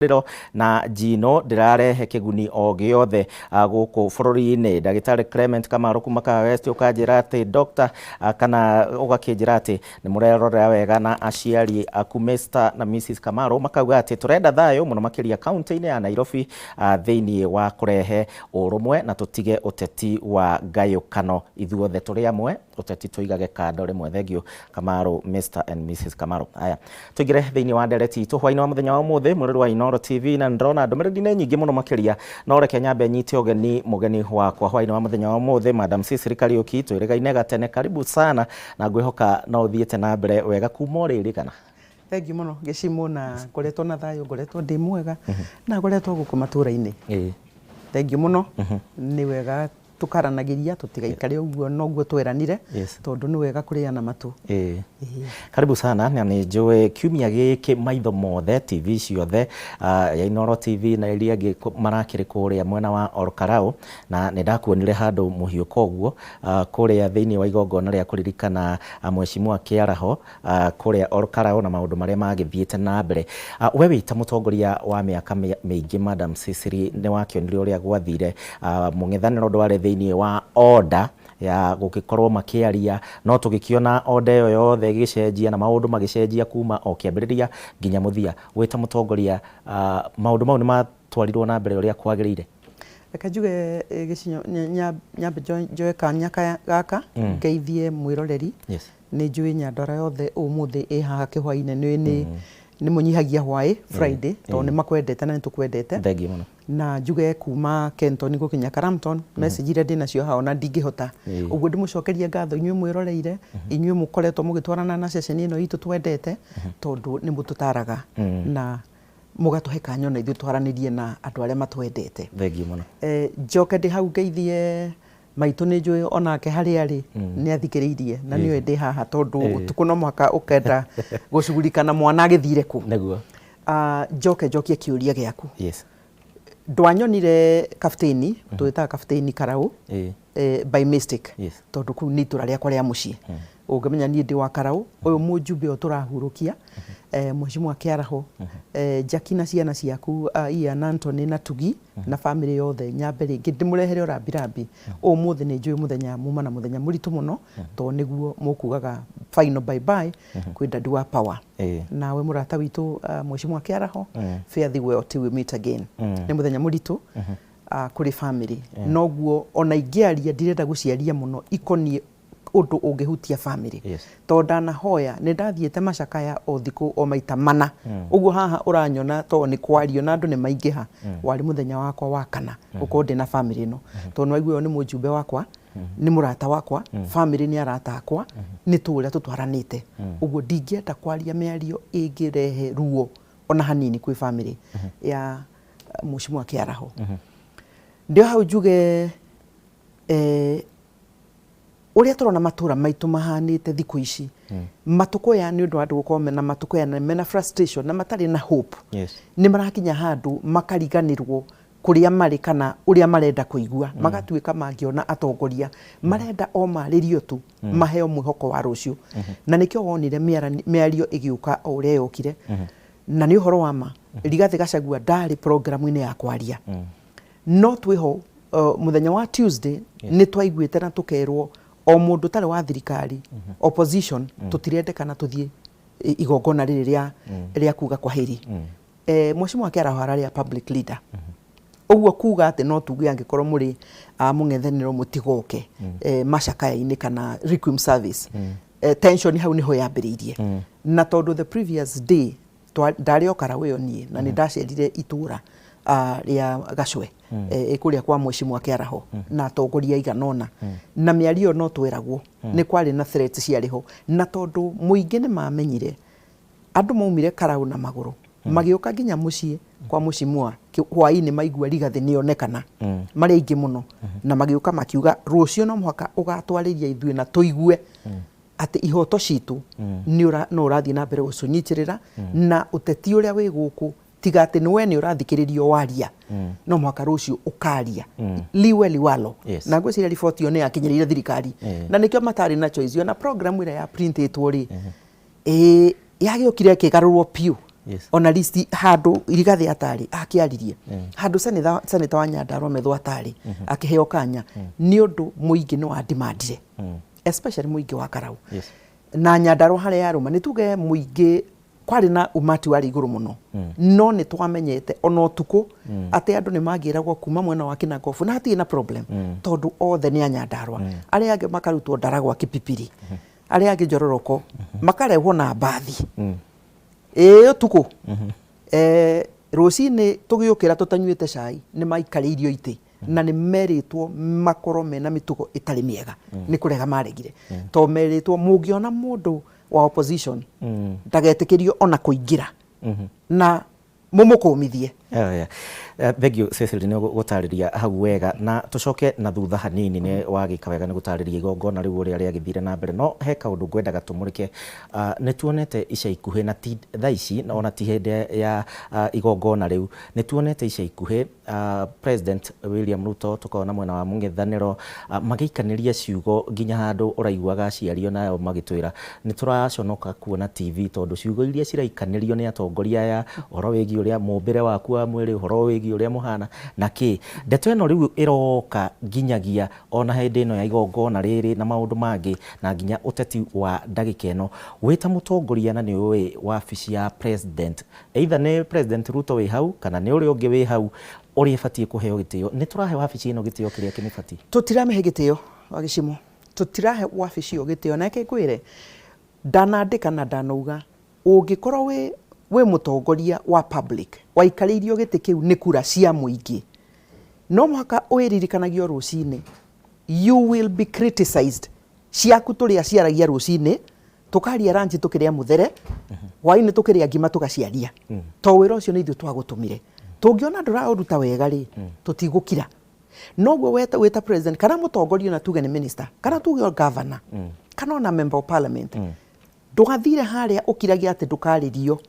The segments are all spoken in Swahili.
ndiro na Jino ndirarehe kiguni o giothe guku bururi-ini. Ndagitari Clement Kamaru kuma West ukanjira ati Dr. kana ugakinjira ati ni murerorera wega na aciari aku Mr. na Mrs. Kamaru makauga ati turenda thayo muno makiria county-ini ya Nairobi thiini wa kurehe urumwe na tutige uteti wa gayukano ithuothe turi amwe uteti tuigage kando rimwe. Thengio Kamaru, Mr. and Mrs. Kamaru. Aya tugire thiini wa ndereti tu hwaini wa muthenya wa muthi muriri wa Inooro TV na ndrona ndumiriri ni nyingi muno makiria no reke nyambe nyite mugeni wakwa hwaini wa muthenya wa muthi Madam Cecily Kariuki twirigaine gatene. Karibu sana na ngwihoka no thiete na mbere wega kuma riri kana. Thengi muno gicimo na ngoretwo na thayo ngoretwo ndi mwega na ngoretwo guku matura-ini. Thengi muno ni wega tukaranagiria tutigaikare uguo noguo tweranire tondu ni wega kuriana matu. Karibu sana na ni njue kiumia giki maitho mothe TV ciothe ya Inooro TV na iria ngi marakiri kuria mwena wa Olkarau na ni ndakuonire handu muhiuko uguo kuria thiini wa igongona ria kuririkana Mheshimiwa Kiaraho kuria Olkarau na maundu maria magithiete na mbere. We wita mutongoria wa miaka mingi Madam Cecily ni wakionire uria gwathire mung'ethaniro ndwari thiini wa order ya gugikorwo makiaria no tugikiona order yo yothe igicenjia na maundu magicenjia kuma o kiambiriria nginya muthia. Wita mutongoria maundu mau ni matwarirwo na mbere uria kwagirire? Reka njuge gicinyo nyambe njoe kanya gaka ngeithie mwiroreri. Ni njui Nyandora yothe umuthi haha kihwaine ni munyihagia hwai Friday to ni makwendete na nitukwendete. Thengi muno. Na njuge kuma Kenton gukinya Karampton message ire ndina cio hao na ndingihota uguo ndimucokeria ngatho inyuĩ mwĩroreire inyuĩ mukoretwo mugitwarana na session ino itu twendete tondu ni mututaraga na mugatuhe kanya na ithuĩ twaranirie na andu aria matwendete. Thengi muno. Njoke ndi hau ngeithie maitu ni njui onake hari ari ni athikiriirie na niwe ndi haha tondu utuku no mwaka ukenda gucugurikana mwana agithire ku neguo. Njokie kiuria giaku. Yes. Ndwanyonire kapteni twita kapteni Karau by mistake tondu ku ni tura riakwa ria mucii ungemenya ni ndi wa Karau uyu mujumbe o turahurukia Mheshimiwa Kiaraho Jackie na ciana ciaku Ian Anthony na Tugi na family yothe nyambe ringi ndimurehere orambirambi umuthi ni njui muthenya muma na muthenya muritu muno to niguo mukugaga final bye bye kwi Daddy wa Power na we murata witu Mheshimiwa Kiaraho fare thee well till we meet again. Ni muthenya muritu kuri family noguo ona ingiaria ndirenda guciaria muno ikonie undu ungihutia family to ndanahoya ni ndathiete macakaya o thiku o maita mana uguo haha uranyona to ni kwario na andu ni maingiha wari muthenya wakwa wa kana uko ndi na family no to no aiguo ni mujumbe wakwa ni murata wakwa family ni arata akwa ni turia tutwaranite uguo ndingienda kwaria miario ingirehe ruo ona hanini kwi family ya Mheshimiwa Kiaraho. Ndio hau njuge uria turona matura maitu mahanite thiku ici matuko ya ni undu andu gukorwo na matuko ya mena frustration na matari na hope ni marakinya handu makariganirwo kuria mari kana uria marenda kuigua magatuika mangiona atongoria marenda o maririo tu maheo mwihoko wa rucio na nikio wonire miario igiuka o uria yokire na ni uhoro wa ma Rigathi Gachagua ndari programu-ini ya kwaria no twiho muthenya wa Tuesday ni twaiguite na tukerwo o mundu tare wa thirikari opposition tutirendekana tuthie igongona riri ria kuga kwa heri. Mheshimiwa Kiaraho arari public leader uguo kuga ati no tuge angikorwo muri mung'ethaniro mutigoke macakaya-ini kana requiem service tension hau niho yambiriirie na tondu the previous day ndari okara uyo nie na ni ndacerire itura ria Gacwe ikuria kwa Mheshimiwa Kiaraho na atongoria iganona na miario no twiragwo ni kwari na threat ciariho na tondu muingi ni mamenyire andu maumire Karau na maguru magioka nginya mucii kwa Mheshimiwa hwaini maigua Rigathi nionekana mari ingi muno na magioka makiuga rucio no muhaka ugatwariria ithuĩ na tuigue ati ihoto citu no urathie na mbere gucunyitirira na uteti uria wi guku tiga ati niwe ni urathikiririo waria no muhaka rucio ukaria liwe liwalo na ngwiciria riboti one yakinyirire thirikari na nikio matari na choice na program ira ya print itwo ri yagiokire kigarurwo piu ona listi handu Rigathi atari akiaririe handu Senator wa Nyandarua Methu atari akiheo kanya ni undu muingi no adimandire especially muingi wa Karau na Nyandarua hare yaruma ni tuge muingi kwari na umati wari iguru muno no ni twamenyete ono tuko ate andu ni magiragwo kuma mwena wa Kinagofu na hatie na problem tondu othe ni Nyandarua ari ange makarutwo ndaragwa Kipipiri ari ange Njororoko makarehwo na bathi tuko rucini tugiukira tutanyuite cai ni maikariirio ite na ni meritwo makoro mena mitugo itari miega ni kurega maregire to meritwo mungiona mundu wa opposition ndagetikirio ona kuingira na mumukumithie thank you Cecily ni gutariria hau wega na tucoke na thutha hanini ni wagika wega ni gutariria igongona riu uria riagithire na mbere no he kaundu ngwendaga tumurike ni tuonete ica ikuhi na ti thaici na ona ti hinde ya igongona riu ni tuonete ica ikuhi President William Ruto tukona mwena wa mung'ethaniro magikaniria ciugo nginya handu uraiguaga ciario nayo magitwira ni turaconoka kuona TV tondu ciugo iria ciraikanirio ni atongoria ya horo wigi uria mumbire waku wa mwiri horo wigi uria muhana na ki ndeto eno riu iroka nginyagia ona hindi ino ya igongona riri na maundu mangi na nginya uteti wa ndagika eno wita mutongoria na ni we wabici ya president either ni President Ruto wi hau kana ni uri ungi wi hau uri fatie kuheo gitio ni turahe wabici ino gitio kiria kinifati tutiramehe gitio wagicimo tutirahe wabici yo gitio na kwire ndanandika na ndanauga ungikorwo we mutongoria wa public waikariirio giti kiu ni kura cia muingi no muhaka wiririkanagio rucini you will be criticized ciaku turia ciaragia rucini tukaria ranji tukiria muthere waini tukiria ngima tugaciaria to wira ucio ni ithu twagutumire tungiona nduraruta wega ri tutigukira nogwo weta president kana mutongoria na tuge ni minister kana tuge governor kana na member of parliament ndugathire haria ukiragia ati ndukaririo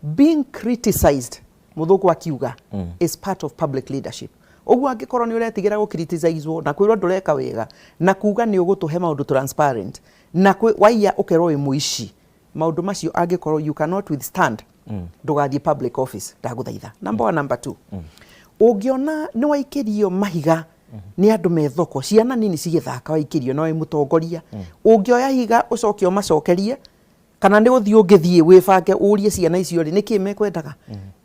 being criticized muthuku akiuga is part of public leadership ogwo angikorwo ni uretigira go criticizewo na kwirwo ndureka wega na kuga ni ugutuhe maundu transparent na waiya ukerwo wi muici maundu macio angikorwo you cannot withstand ndugathie public office ndaguthaitha number 1 number 2 ungiona ni waikirio mahiga ni andu methoko ciana nini cigithaka waikirio no mutongoria ungioya higa ucokio macokerie kana ni uthii ungithie wibange urie ciana icio ri niki mekwendaga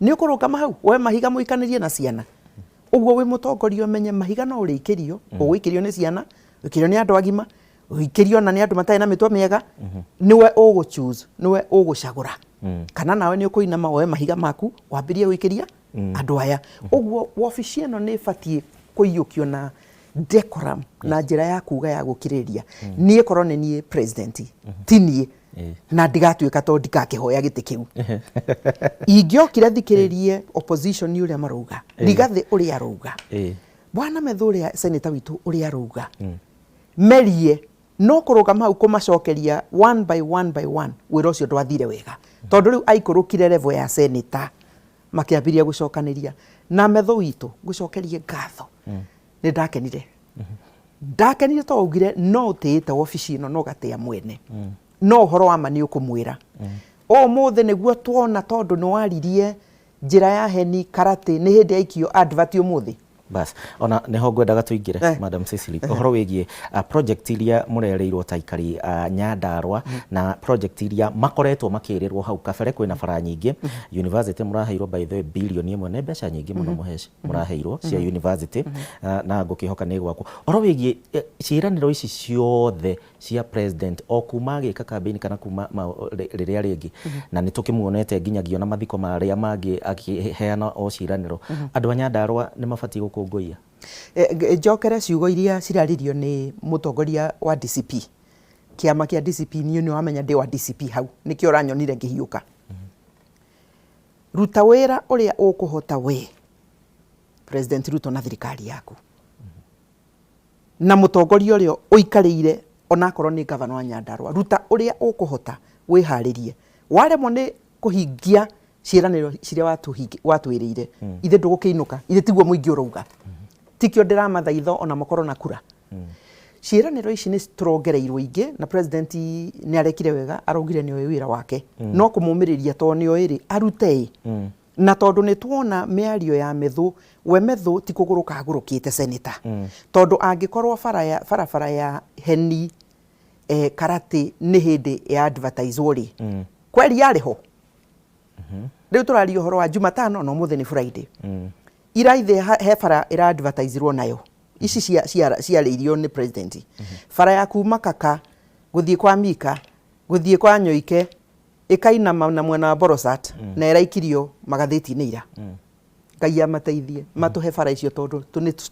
ni ukuruka mahau we mahiga muikanirie na ciana ugwo we mutongoria menye mahiga no urikirio ugikirio ni ciana ukirio ni andu agima ugikirio na ni andu matai na mitwa miega niwe ugu choose niwe ugucagura kana nawe ni ukuinama we mahiga maku wambirie wikiria andu aya ugwo wabici eno ni fatie kuiyukio na decorum na njira ya kuga ya gukiriria nie korwo ni nie president tinie na ndigatuika to ndikakihoya giti kiu ingiokira thikiririe opposition ni uria maruga Rigathi uria aruga bwana Methu uria senator witu uria aruga merie no kuruga mau kumacokeria one by one wira ucio ndwathire wega tondu riu aikurukire level ya senator makiambiria gucokaniria na Methu witu gucokerie ngatho ni ndakenire ndakenire to ugire no utiite wabici ino no gatia mwene no horo wa mani ukumwira o mothe niguo tuona tondu ni waririe njira ya heni karate ni hindi aikio advert umuthi bas ona neho ngwendaga tuingire Madam Cecily horo wigie project iria murereirwo taikari Nyandarua na project iria makoretwo makirirwo hau kabere kwina bara nyingi university muraheirwo by the billion imwe ne mbeca nyingi muno muheci muraheirwo cia university na ngukihoka ni gwako horo wigie ciiraniro ici ciothe cia president o kuma gika campaign kana kuma riria ringi na nitukimuonete nginyagio na mathiko maria mangi akiheana o ciiraniro andu a Nyandarua ni mabati gukunguia njokere ciugo iria ciraririo ni mutongoria wa DCP kiama kia DCP ni wamenya ndi wa DCP hau nikio ranyonire ngihiuka ruta wira uria ukuhota we President Ruto na thirikari yaku na mutongoria uria uikarire ona korwo ni governor wa Nyandarua ruta uria ukuhota wiharirie waremwo ni kuhingia ciiraniro ciria watwirire ithe ndugukiinuka ithe tiguo muingi uruga tikio ndiramathaitho ona makoro na kura ciĩranĩro ici nĩ turongereirwo ingĩ na president nĩ arekire wega araugire nĩ oĩ wĩra wake no kũmũmĩrĩria to nĩ oĩ arute na tondũ nĩ tuona mĩario ya Methũ we Methũ ti kũgũrũka agũrũkĩte senator tondũ angĩkorwo barabara ya Heni Karati nĩ hĩndĩ ya advertise ri kweli yarĩ ho rĩu tũraria ũhoro wa Jumatano no mũthĩ nĩ Friday ira ithe he bara ira advertise ro nayo ici ciarĩirio nĩ president bara ya kuma Kaka gũthiĩ kwa Mika gũthiĩ kwa Nyoike ĩkainama na mwena wa Borosat na ĩraikirio magathĩti-inĩ ira Ngai amateithie matũhe bara icio tondũ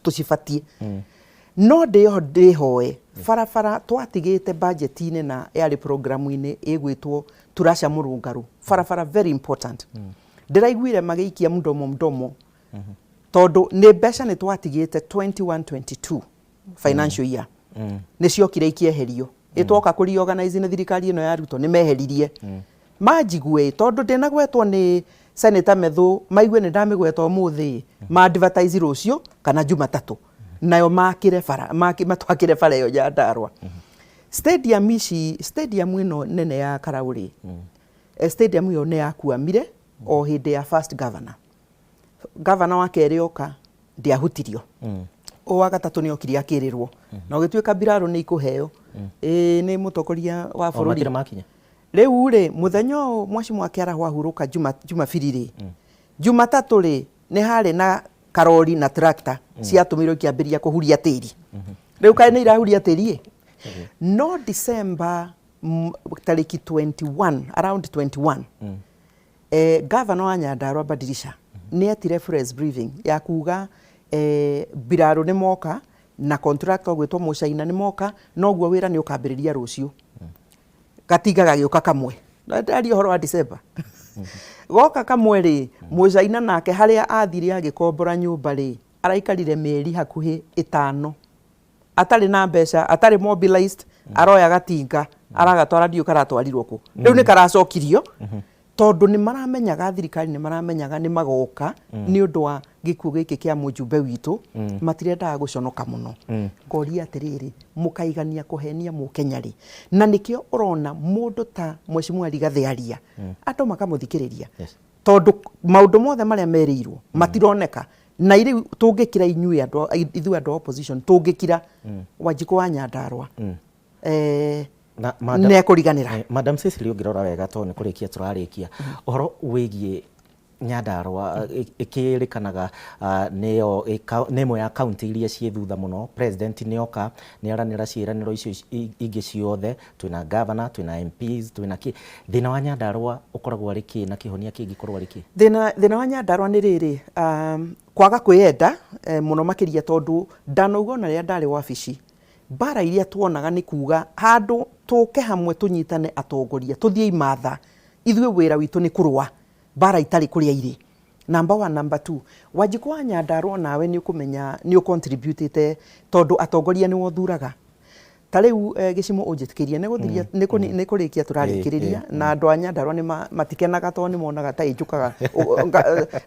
tũcibatie no ndĩhoe barabara twatigĩte budget-inĩ na yarĩ programu-inĩ ĩgwĩtwo Turasha Mũrũngarũ barabara very important ndĩraiguire magĩikia mdomo tondũ nĩ mbeca nĩ twatigĩte 21-22 financial year nĩ ciokire ikieherio ĩtwoka kũ reorganize na thirikari ĩno ya Ruto nĩ meheririe manjigue tondũ ndinagwetwo nĩ Senator Methũ maigue nĩ ndamĩgweta ũmũthĩ ma advertise rũciũ kana Jumatatũ nayo matwakire bara ĩyo Nyandarua stadium ĩno nene ya Karaũrĩ stadium ĩyo nĩ yakuamire o hĩndĩ ya first governor wa kerĩ oka ndiahutirio o wa gatatũ nĩ okire akĩrĩrwo na ũgĩtuĩka mbirarũ nĩ ikũheo nĩ mũtongoria wa bũrũri rĩu rĩ mũthenya ũyũ Mwashimũ akĩarahwo ahurũka Jumapili rĩ Jumatatũ rĩ nĩ harĩ na karori na tractor ciatũmirwo ikĩambĩria kũhuria tĩri rĩu kaĩ nĩ irahuria tĩri no December tarĩki 21 around 21 governor wa Nyandarua Badilisha nĩ etire press briefing ya kuga mbirarũ nĩ moka na contractor gwĩtwo Mũcaina nĩ moka noguo wĩra nĩ ũkambĩrĩria rũciũ gatinga gagĩũka kamwe ndari ũhoro wa December goka kamwe rĩ Mũcaina nake harĩa athire agĩkombora nyũmba rĩ araikarire mĩeri hakuhĩ 5 atarĩ na mbeca atarĩ mobilized aroya gatinga aragatwara ndio karatwarirwo kũ rĩu nĩ karacokirio tondũ nĩ maramenyaga thirikari nĩ maramenyaga nĩ magoka nĩ ũndũ wa gĩkuũ gĩkĩ kĩa mũjumbe witũ matirendaga gũconoka mũno ngoria atĩrĩrĩ mũkaigania kũhenia mũkenyarĩ na nĩkĩo ũrona mũndũ ta Mheshimiwa Rigathĩ aria andũ makamũthikĩrĩria tondũ maũndũ mothe marĩa merĩirwo matironeka na irĩ tũngĩkira ithuĩ andũ opposition tũngĩkira Wanjikũ wa Nyandarua nä ekũriganĩra Madam Cecily ũngĩrora wega to nĩ kũrĩkia tũrarĩkia ũhoro wĩgiĩ Nyandarua ĩkĩrĩkanaga nĩ ĩmwe ya kaunti iria ciĩ thutha mũno president nĩ oka nĩ aranĩra ciĩranĩro icio ingĩ ciothe twĩna governor twĩna MPs twĩna kĩ thĩna wa Nyandarua ũkoragwo arĩ kĩ na kĩhonia kĩngĩkorwo arĩ kĩ thĩna wa Nyandarua nĩ rĩrĩ kwaga kwĩyenda mũno makĩria tondũ ndanaugua na rĩrĩa ndarĩ wabici bara iria tuonaga nĩ kuga handũ tũke hamwe tũnyitane atongoria tũthiĩ imatha ithuĩ wĩra witũ nĩ kũrũa bara itarĩ kũrĩa irĩ number 1 number 2 Wanjikũ wa Nyandarua nawe nĩ ũkũmenya nĩ ũcontributĩte tondũ atongoria nĩ wothuraga ta rĩu gĩcimo ũnjĩtĩkĩria nĩ kũrĩkia tũrarĩkĩrĩria na andũ a Nyandarua nĩ matikenaga tondũ nĩ monaga ta ĩnjũkaga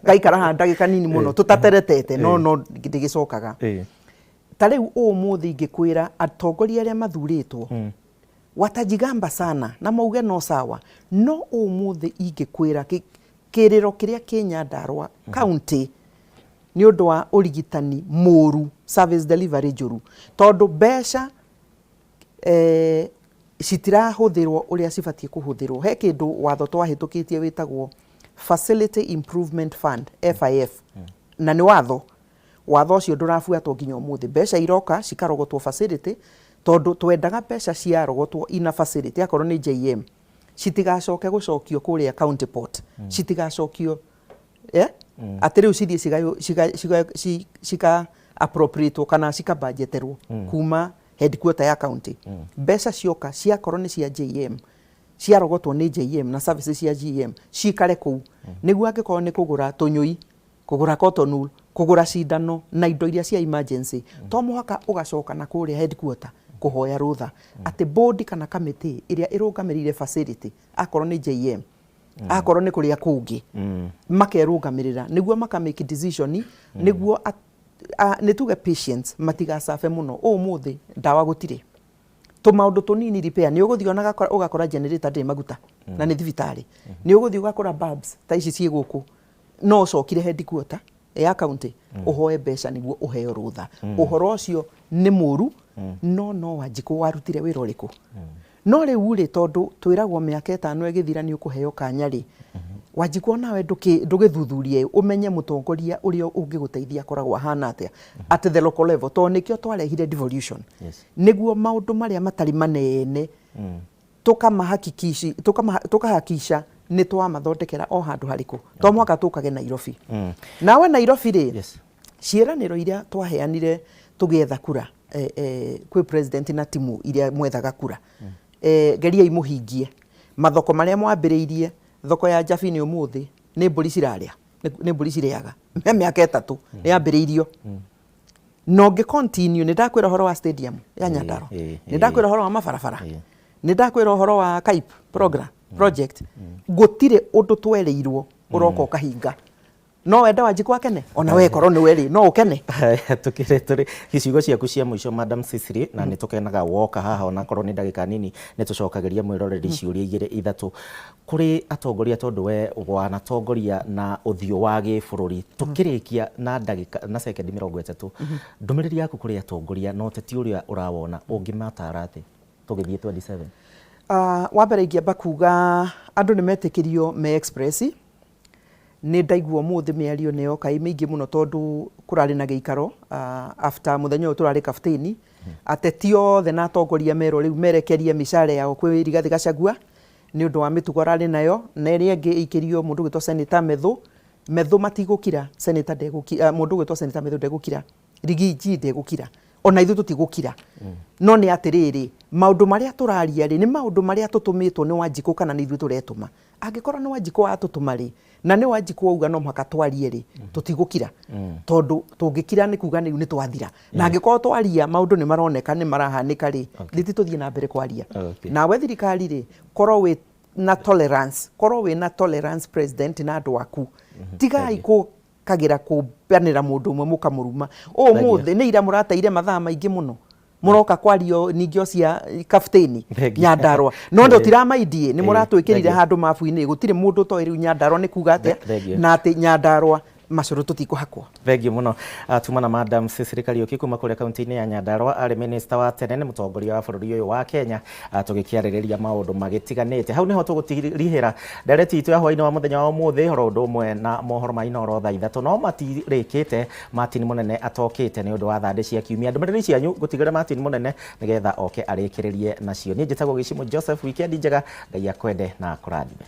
ngaikara haha ndagĩka nini mũno tũtateretete no ndĩgĩcokaga ta rĩu ũmũthĩ ingĩkwĩra atongoria arĩa mathurĩtwo watajigamba sana na mauge no sawa no ũmũthĩ ingĩkwĩra kĩrĩro kĩrĩa kĩ Nyandarua county nĩ ũndũ wa ũrigitani mũru service delivery njũru tondũ mbeca citirahũthĩrwo ũrĩa cibatiĩ kũhũthĩrwo he kĩndũ watho twahĩtũkĩtie wĩtagwo Facility Improvement Fund FIF na nĩ watho ũcio ndũrabuatwo nginya ũmũthĩ mbeca iroka cikarogotwo facility tondũ twendaga mbeca ciarogotwo ina facility akorwo nĩ JM citigacoke gũcokio kũrĩa county port citigacokio atĩ rĩu cithiĩ cika appropriate kana cika budgeterwo kuma headquarter ya county mbeca cioka ciakorwo nĩ cia JM ciarogotwo nĩ JM na services cia GM cikare kũu nĩguo angĩkorwo nĩ kũgũra tũnyũi kũgũra cotton wool kũgũra cindano na indo iria cia emergency to mũhaka ũgacoka na kũrĩa headquarter kũhoya rũtha atĩ board kana committee ĩrĩa ĩrũgamĩrĩire facility akorwo nĩ JM akorwo nĩ kũrĩa kũngĩ makerũgamĩrĩra nĩguo makamake decision nĩguo nĩ tuge patients matigacabe mũno ũmũthĩ ndawa gũtirĩ tũmaũndũ tũnini repair nĩ ũgũthiĩ onaga ũgakora generator ndĩ maguta na nĩ thibitarĩ nĩ ũgũthiĩ ũgakora bulbs ta ici ciĩ gũkũ no cokire headquarter ya county ũhoe mbeca nĩguo ũheo rũtha ũhoro ũcio nĩ mũru no Wanjikũ warutire wĩra ũrĩkũ no rĩu rĩ tondũ twĩragwo mĩaka 5 ĩgĩthira nĩ ũkũheo kanya rĩ Wanjikũ nawe ndũgĩthuthurie ũmenye mũtongoria ũrĩa ũngĩgũteithia koragwo ahana atĩa at the local level to nĩkĩo twarehire devolution nĩguo maũndũ marĩa matarĩ manene tukahakikisha nĩ twamathondekera o handũ harĩkũ to mwaka tũkage Nairobi nawe Nairobi rĩ ciĩranĩro iria twaheanire tũgĩetha kura kwĩ president na timu iria mwethaga kura geriai mũhingie mathoko marĩa mwambĩrĩirie thoko ya Njabi nĩ ũmũthĩ nĩ mbũri cirarĩa nĩ mbũri cirĩaga mĩaka 3 nĩ yambĩrĩirio no ngĩ continue nĩ ndakwĩra ũhoro wa stadium ya Nyandarua nĩ ndakwĩra ũhoro wa mabarabara nĩ ndakwĩra ũhoro wa KAIP project gũtirĩ ũndũ twereirwo ũroka ũkahinga no wenda Wanjikũ akene ona we korwo nĩ weri no ũkene tukire turi gicigo ciaku cia muico Madam Cicely na nĩ tukenaga woka haha ona korwo nĩ ndagĩka nini nĩ tucokageria mwĩroreri ciũria igĩrĩ ithatũ kuri atongoria tondũ we wanatongoria na ũthiũ wa gĩbũrũri tukĩrĩkia na ndagĩka na sekendi 30 ndũmĩrĩri yaku kuri atongoria no teti ũrĩa ũrawona ũngĩmatara atĩ tũgĩthiĩ 27 wambere ingĩamba kuga andũ nĩ metĩkĩrio me express nĩ ndaigua mũthĩ mĩario nĩ yoka mĩingĩ mũno tondũ kũrarĩ na gĩikaro after mũthenya ũyũ tũrarĩ kabutĩni ateti othe na atongoria merwo rĩu merekerie mĩcara yao kwĩ Rigathĩ Gachagua nĩ ũndũ wa mĩtugo ararĩ nayo na ĩrĩa ĩngĩ ĩikĩrio mũndũ gwĩtwo Senator Methũ matigũkira Senator ndegũkira mũndũ gwĩtwo Senator Methũ ndegũkira Rigiji ndegũkira ona ithuĩ tũtigũkira no nĩ atĩrĩrĩ maũndũ marĩa tũraria rĩ nĩ maũndũ marĩa tũtũmĩtwo nĩ Wanjikũ kana nĩ ithuĩ tũretũma angĩkorwo nĩ Wanjikũ watũtũma rĩ na nĩ Wanjikũ wauga no mũhaka twarie rĩ tũtigũkira tondũ tũngĩkira nĩ kuga nĩ twathira na angĩkorwo twaria maũndũ nĩ maroneka nĩ marahanĩka rĩ thiti tũthiĩ na mbere kwaria nawe thirikari rĩ korwo wĩ na tolerance president na andũ aku tigai kagira kũbanĩra mũndũ ũmwe mũkamũruma mũthĩ nĩ ira mũrateire mathaa maingĩ mũno mũroka kwario ningĩ cia kabutĩni Nyandarua no ndo tiramaidie nĩ mũratwĩkĩrire handũ mabu-inĩ gũtirĩ mũndũ toĩ rĩu Nyandarua nĩ kuga atĩa na atĩ Nyandarua macoro tutikũhakwo thengiũ mũno tumana Madam Cicely Kariuki kuma kũrĩa kaunti-inĩ ya Nyandarua arĩ minister wa tene nĩ mũtongoria wa bũrũri ũyũ wa Kenya tũgĩkĩarĩrĩria maũndũ magĩtiganĩte hau nĩho tũgũtirihĩra ndereti itũ ya hwaĩ-inĩ wa mũthenya wa ũmũthĩ horo ũndũ ũmwe na mohoro ma inoro thaa ithatũ no matirĩkĩte Martin Mũnene atokĩte nĩ ũndũ wa thandĩ cia kiumia ndũmĩrĩri cianyu gũtigĩra Martin Mũnene nĩgetha oke arĩkĩrĩrie nacio niĩ njĩtagwo Gĩcimũ Joseph wikendi njega Ngai akwende na akũrathime